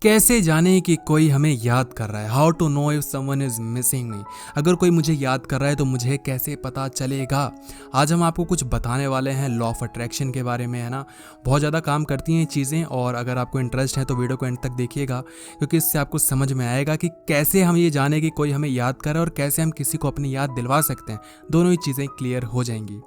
कैसे जाने कि कोई हमें याद कर रहा है। How to know if someone is missing me. अगर कोई मुझे याद कर रहा है तो मुझे कैसे पता चलेगा। आज हम आपको कुछ बताने वाले हैं लॉ ऑफ अट्रैक्शन के बारे में, है ना। बहुत ज़्यादा काम करती हैं ये चीज़ें, और अगर आपको इंटरेस्ट है तो वीडियो को एंड तक देखिएगा, क्योंकि इससे आपको समझ में आएगा कि कैसे हम ये जाने कि कोई हमें याद कर रहा है और कैसे हम किसी को अपनी याद दिलवा सकते हैं। दोनों ही चीज़ें क्लियर हो जाएंगी।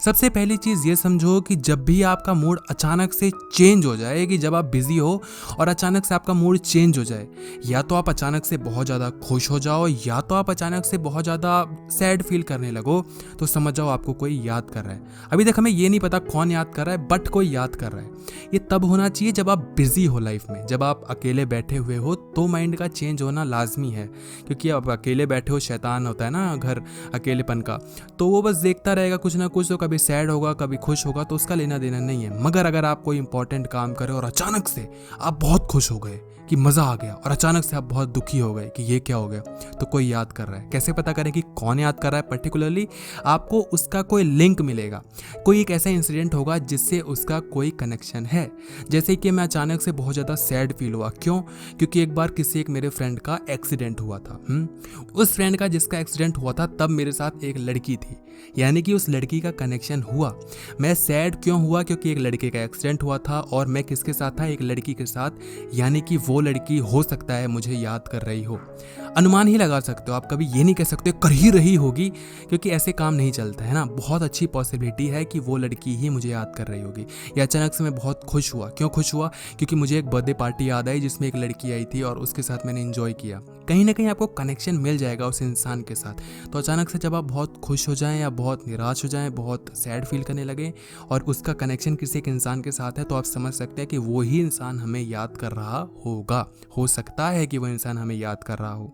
सबसे पहली चीज़ ये समझो कि जब भी आपका मूड अचानक से चेंज हो जाए, कि जब आप बिजी हो और अचानक से आपका मूड चेंज हो जाए, या तो आप अचानक से बहुत ज़्यादा खुश हो जाओ या तो आप अचानक से बहुत ज़्यादा सैड फील करने लगो, तो समझ जाओ आपको कोई याद कर रहा है। अभी तक हमें ये नहीं पता कौन याद कर रहा है, बट कोई याद कर रहा है। ये तब होना चाहिए जब आप बिजी हो लाइफ में। जब आप अकेले बैठे हुए हो तो माइंड का चेंज होना लाजमी है, क्योंकि आप अकेले बैठे हो, शैतान होता है ना घर अकेलेपन का, तो वो बस देखता रहेगा कुछ ना कुछ, तो कभी सैड होगा कभी खुश होगा, तो उसका लेना देना नहीं है। मगर अगर आप कोई इंपॉर्टेंट काम करें और अचानक से आप बहुत खुश हो गए कि मज़ा आ गया, और अचानक से आप बहुत दुखी हो गए कि ये क्या हो गया, तो कोई याद कर रहा है। कैसे पता करें कि कौन याद कर रहा है? पर्टिकुलरली आपको उसका कोई लिंक मिलेगा, कोई एक ऐसा इंसिडेंट होगा जिससे उसका कोई कनेक्शन है। जैसे कि मैं अचानक से बहुत ज़्यादा सैड फील हुआ। क्यों? क्योंकि एक बार किसी एक मेरे फ्रेंड का एक्सीडेंट हुआ था। उस फ्रेंड का जिसका एक्सीडेंट हुआ था, तब मेरे साथ एक लड़की थी, यानी कि उस लड़की का कनेक्शन हुआ। मैं सैड क्यों हुआ? क्योंकि एक लड़के का एक्सीडेंट हुआ था और मैं किसके साथ था? एक लड़की के साथ, यानी कि वो लड़की हो सकता है मुझे याद कर रही हो। अनुमान ही लगा सकते हो आप, कभी ये नहीं कह सकते कर ही रही होगी, क्योंकि ऐसे काम नहीं चलता है ना। बहुत अच्छी पॉसिबिलिटी है कि वो लड़की ही मुझे याद कर रही होगी। या अचानक से मैं बहुत खुश हुआ। क्यों खुश हुआ? क्योंकि मुझे एक बर्थडे पार्टी याद आई जिसमें एक लड़की आई थी और उसके साथ मैंने एंजॉय किया। कहीं ना कहीं आपको कनेक्शन मिल जाएगा उस इंसान के साथ। तो अचानक से जब आप बहुत खुश हो जाएं या बहुत निराश हो जाएं, बहुत सैड फील करने लगे, और उसका कनेक्शन किसी एक इंसान के साथ है, तो आप समझ सकते हैं कि वो ही इंसान हमें याद कर रहा होगा। हो सकता है कि वो इंसान हमें याद कर रहा हो।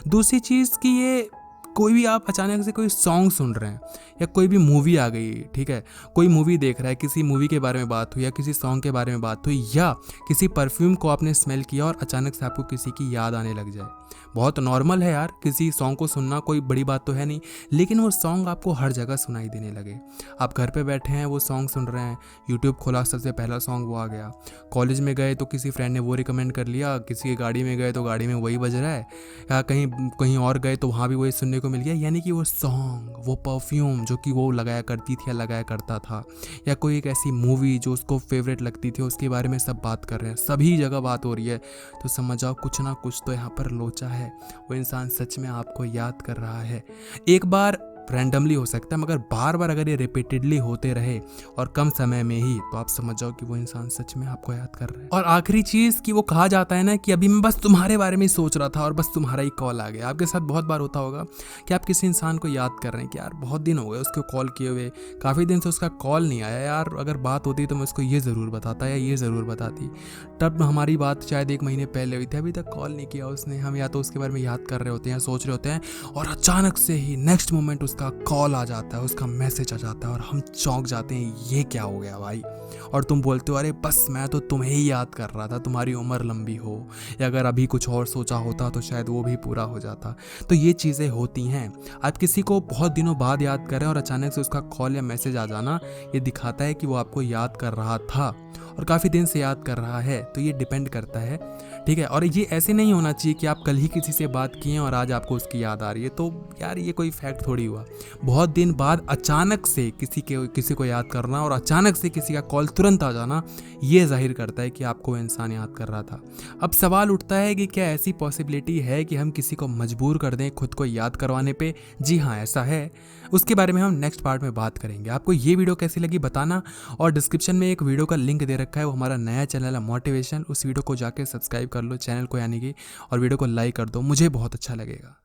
दूसरी चीज़ कि ये कोई भी आप अचानक से कोई सॉन्ग सुन रहे हैं या कोई भी मूवी आ गई, ठीक है, कोई मूवी देख रहा है, किसी मूवी के बारे में बात हुई या किसी सॉन्ग के बारे में बात हुई, या किसी परफ्यूम को आपने स्मेल किया और अचानक से आपको किसी की याद आने लग जाए। बहुत नॉर्मल है यार, किसी सॉन्ग को सुनना कोई बड़ी बात तो है नहीं, लेकिन वो सॉन्ग आपको हर जगह सुनाई देने लगे। आप घर पे बैठे हैं, वो सॉन्ग सुन रहे हैं, यूट्यूब खोला, सबसे पहला सॉन्ग वो आ गया। कॉलेज में गए तो किसी फ्रेंड ने वो रिकमेंड कर लिया, किसी की गाड़ी में गए तो गाड़ी में वही बज रहा है, या कहीं कहीं और गए तो वहाँ भी वही सुनने को मिल गया। यानी कि वो सॉन्ग, वो परफ्यूम जो कि वो लगाया करती थी या लगाया करता था, या कोई एक ऐसी मूवी जो उसको फेवरेट लगती थी, उसके बारे में सब बात कर रहे हैं, सभी जगह बात हो रही है, तो समझ जाओ कुछ ना कुछ तो यहाँ पर लोचा है। वो इंसान सच में आपको याद कर रहा है। एक बार रैंडमली हो सकता है, मगर बार बार अगर ये रिपीटेडली होते रहे और कम समय में ही, तो आप समझ जाओ कि वो इंसान सच में आपको याद कर रहा है। और आखिरी चीज़ कि वो कहा जाता है ना कि अभी मैं बस तुम्हारे बारे में ही सोच रहा था और बस तुम्हारा ही कॉल आ गया। आपके साथ बहुत बार होता होगा कि आप किसी इंसान को याद कर रहे हैं कि यार बहुत दिन हो गए उसको कॉल किए हुए, काफ़ी दिन से उसका कॉल नहीं आया, यार अगर बात होती तो मैं उसको ये ज़रूर बताता या ये ज़रूर बताती। तब हमारी बात शायद 1 महीने पहले हुई थी, अभी तक कॉल नहीं किया उसने। हम या तो उसके बारे में याद कर रहे होते हैं, सोच रहे होते हैं, और अचानक से ही नेक्स्ट मोमेंट उसका कॉल आ जाता है, उसका मैसेज आ जाता है, और हम चौंक जाते हैं, ये क्या हो गया भाई। और तुम बोलते हो अरे बस मैं तो तुम्हें ही याद कर रहा था, तुम्हारी उम्र लंबी हो, या अगर अभी कुछ और सोचा होता तो शायद वो भी पूरा हो जाता। तो ये चीज़ें होती हैं। आप किसी को बहुत दिनों बाद याद करें और अचानक से उसका कॉल या मैसेज आ जाना, ये दिखाता है कि वो आपको याद कर रहा था और काफ़ी दिन से याद कर रहा है। तो ये डिपेंड करता है, ठीक है। और ये ऐसे नहीं होना चाहिए कि आप कल ही किसी से बात किए और आज आपको उसकी याद आ रही है, तो यार ये कोई फैक्ट थोड़ी हुआ। बहुत दिन बाद अचानक से किसी को याद करना और अचानक से किसी का कॉल तुरंत आ जाना, ये जाहिर करता है कि आपको वो इंसान याद कर रहा था। अब सवाल उठता है कि क्या ऐसी पॉसिबिलिटी है कि हम किसी को मजबूर कर दें खुद को याद करवाने पे? जी हाँ, ऐसा है। उसके बारे में हम नेक्स्ट पार्ट में बात करेंगे। आपको ये वीडियो कैसी लगी बताना, और डिस्क्रिप्शन में एक वीडियो का लिंक दे रखा है, वो हमारा नया चैनल है मोटिवेशन, उस वीडियो को जाके सब्सक्राइब कर लो चैनल को, यानी कि, और वीडियो को लाइक कर दो, मुझे बहुत अच्छा लगेगा।